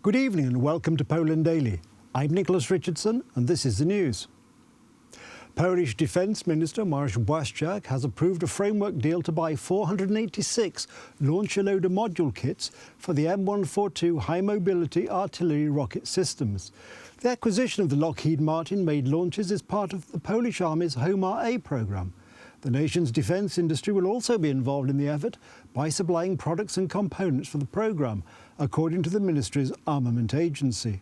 Good evening and welcome to Poland Daily. I'm Nicholas Richardson and this is the news. Polish Defence Minister Mariusz Błaszczak has approved a framework deal to buy 486 launcher-loader module kits for the M142 high-mobility artillery rocket systems. The acquisition of the Lockheed Martin-made launchers is part of the Polish Army's Himars programme. The nation's defence industry will also be involved in the effort by supplying products and components for the programme, according to the ministry's armament agency.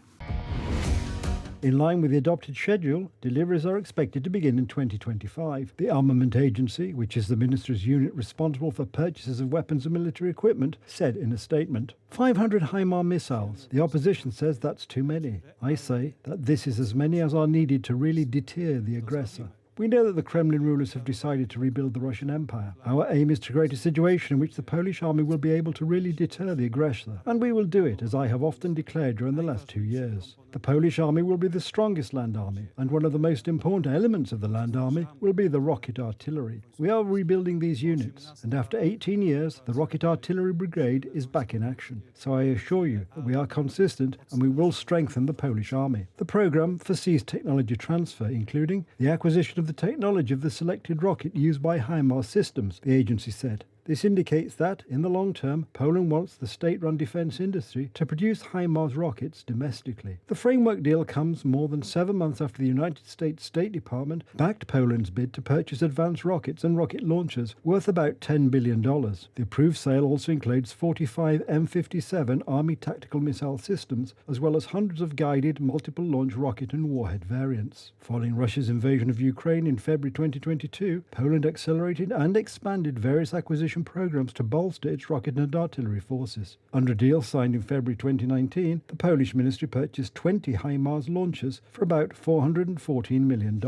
In line with the adopted schedule, deliveries are expected to begin in 2025. The Armament Agency, which is the ministry's unit responsible for purchases of weapons and military equipment, said in a statement. 500 Himars missiles. The opposition says that's too many. I say that this is as many as are needed to really deter the aggressor. We know that the Kremlin rulers have decided to rebuild the Russian Empire. Our aim is to create a situation in which the Polish army will be able to really deter the aggressor, and we will do it, as I have often declared during the last 2 years. The Polish army will be the strongest land army, and one of the most important elements of the land army will be the rocket artillery. We are rebuilding these units, and after 18 years, the Rocket Artillery Brigade is back in action. So I assure you that we are consistent and we will strengthen the Polish army. The programme foresees technology transfer, including the acquisition of the technology of the selected rocket used by Himars Systems, the agency said. This indicates that, in the long term, Poland wants the state-run defence industry to produce Himars rockets domestically. The framework deal comes more than 7 months after the United States State Department backed Poland's bid to purchase advanced rockets and rocket launchers worth about $10 billion. The approved sale also includes 45 M57 Army tactical missile systems, as well as hundreds of guided multiple-launch rocket and warhead variants. Following Russia's invasion of Ukraine in February 2022, Poland accelerated and expanded various acquisition programs to bolster its rocket and artillery forces. Under a deal signed in February 2019, the Polish ministry purchased 20 Himars launchers for about $414 million.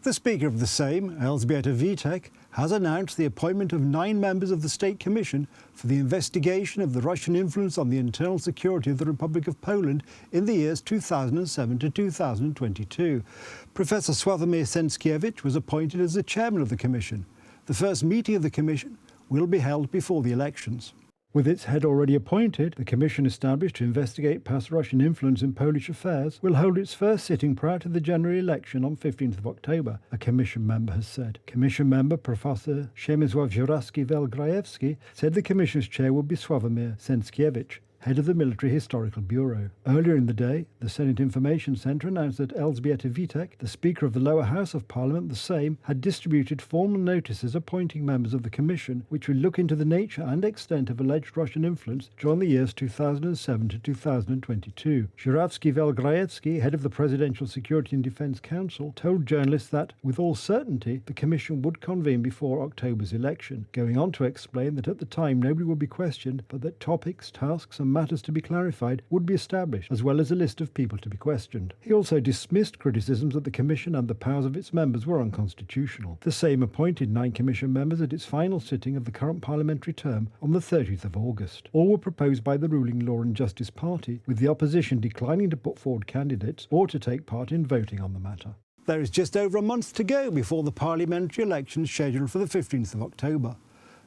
The Speaker of the Sejm, Elżbieta Witek, has announced the appointment of 9 members of the State Commission for the investigation of the Russian influence on the internal security of the Republic of Poland in the years 2007 to 2022. Professor Sławomir Cęckiewicz was appointed as the chairman of the Commission. The first meeting of the Commission will be held before the elections. With its head already appointed, the Commission established to investigate past Russian influence in Polish affairs will hold its first sitting prior to the general election on 15th of October, a Commission member has said. Commission member Professor Przemysław Żurawski-Welgrajewski said the Commission's chair would be Sławomir Cęckiewicz, head of the Military Historical Bureau. Earlier in the day, the Senate Information Centre announced that Elżbieta Witek, the Speaker of the lower house of Parliament, the Sejm, had distributed formal notices appointing members of the Commission, which will look into the nature and extent of alleged Russian influence during the years 2007 to 2022. Żurawski-Welgrajewski, head of the Presidential Security and Defence Council, told journalists that, with all certainty, the Commission would convene before October's election, going on to explain that at the time nobody would be questioned, but that topics, tasks and matters to be clarified would be established, as well as a list of people to be questioned. He also dismissed criticisms that the Commission and the powers of its members were unconstitutional. The Sejm appointed 9 Commission members at its final sitting of the current parliamentary term on the 30th of August. All were proposed by the ruling Law and Justice Party, with the opposition declining to put forward candidates or to take part in voting on the matter. There is just over a month to go before the parliamentary elections scheduled for the 15th of October.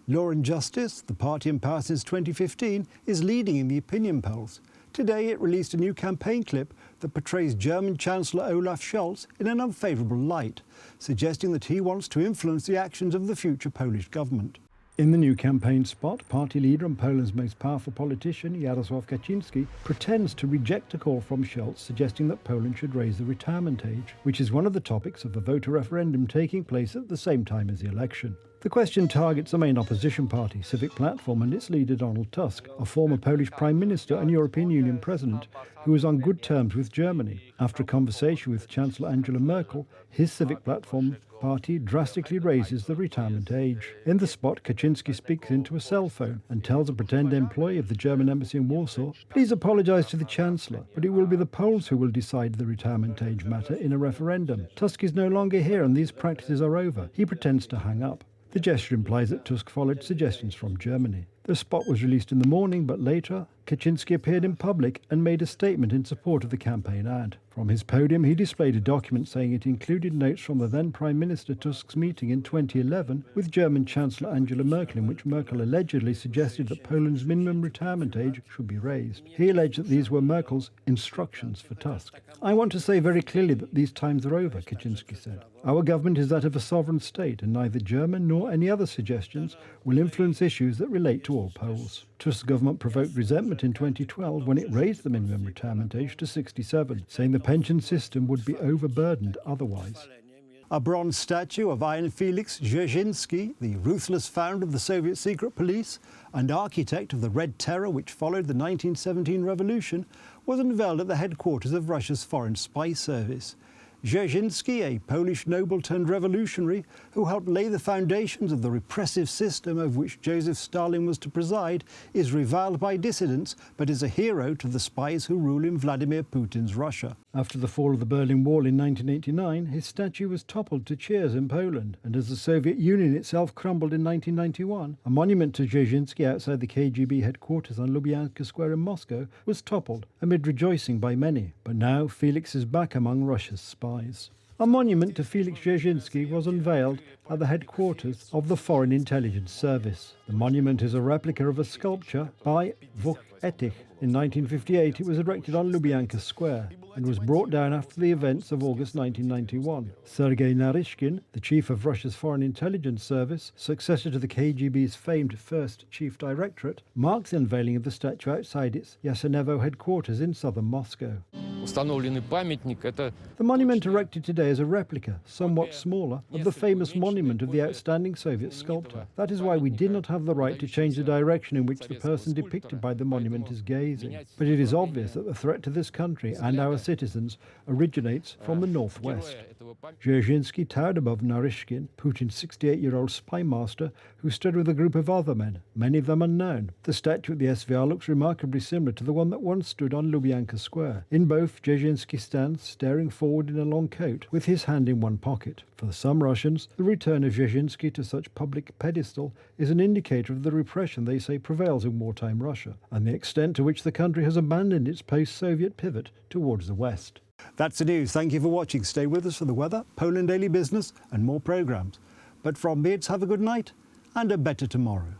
Law and Justice, the party in power since 2015, is leading in the opinion polls. Today it released a new campaign clip that portrays German Chancellor Olaf Scholz in an unfavourable light, suggesting that he wants to influence the actions of the future Polish government. In the new campaign spot, party leader and Poland's most powerful politician, Jarosław Kaczyński, pretends to reject a call from Scholz suggesting that Poland should raise the retirement age, which is one of the topics of the voter referendum taking place at the same time as the election. The question targets the main opposition party, Civic Platform, and its leader Donald Tusk, a former Polish Prime Minister and European Union President, who is on good terms with Germany. After a conversation with Chancellor Angela Merkel, his Civic Platform party drastically raises the retirement age. In the spot, Kaczynski speaks into a cell phone and tells a pretend employee of the German embassy in Warsaw, "Please apologise to the Chancellor, but it will be the Poles who will decide the retirement age matter in a referendum. Tusk is no longer here and these practices are over." He pretends to hang up. The gesture implies that Tusk followed suggestions from Germany. The spot was released in the morning, but later, Kaczynski appeared in public and made a statement in support of the campaign ad. From his podium, he displayed a document saying it included notes from the then Prime Minister Tusk's meeting in 2011 with German Chancellor Angela Merkel, in which Merkel allegedly suggested that Poland's minimum retirement age should be raised. He alleged that these were Merkel's instructions for Tusk. "I want to say very clearly that these times are over," Kaczynski said. "Our government is that of a sovereign state, and neither German nor any other suggestions will influence issues that relate to all Poles." Tusk's government provoked resentment in 2012 when it raised the minimum retirement age to 67, saying the pension system would be overburdened otherwise. A bronze statue of Ivan Felix Dzerzhinsky, the ruthless founder of the Soviet secret police and architect of the Red Terror which followed the 1917 revolution, was unveiled at the headquarters of Russia's foreign spy service. Dzerzhinsky, a Polish noble turned revolutionary who helped lay the foundations of the repressive system over which Joseph Stalin was to preside, is reviled by dissidents but is a hero to the spies who rule in Vladimir Putin's Russia. After the fall of the Berlin Wall in 1989, his statue was toppled to cheers in Poland, and as the Soviet Union itself crumbled in 1991, a monument to Dzerzhinsky outside the KGB headquarters on Lubyanka Square in Moscow was toppled amid rejoicing by many. But now Felix is back among Russia's spies. A monument to Felix Dzerzhinsky was unveiled at the headquarters of the Foreign Intelligence Service. The monument is a replica of a sculpture by Vuk Etich. In 1958, it was erected on Lubyanka Square and was brought down after the events of August 1991. Sergei Naryshkin, the chief of Russia's Foreign Intelligence Service, successor to the KGB's famed first chief directorate, marked the unveiling of the statue outside its Yasenevo headquarters in southern Moscow. The monument erected today is a replica, somewhat smaller, of the famous monument of the outstanding Soviet sculptor. That is why we did not have the right to change the direction in which the person depicted by the monument is gazing. But it is obvious that the threat to this country and our citizens originates from the northwest. Dzerzhinsky towered above Naryshkin, Putin's 68-year-old spy master, who stood with a group of other men, many of them unknown. The statue at the SVR looks remarkably similar to the one that once stood on Lubyanka Square. In both, Dzerzhinsky stands staring forward in a long coat, with his hand in one pocket. For some Russians, the return of Dzerzhinsky to such public pedestal is an indicator of the repression they say prevails in wartime Russia, and the extent to which the country has abandoned its post-Soviet pivot towards the West. That's the news. Thank you for watching. Stay with us for the weather, Poland Daily Business and more programmes. But from me, it's have a good night and a better tomorrow.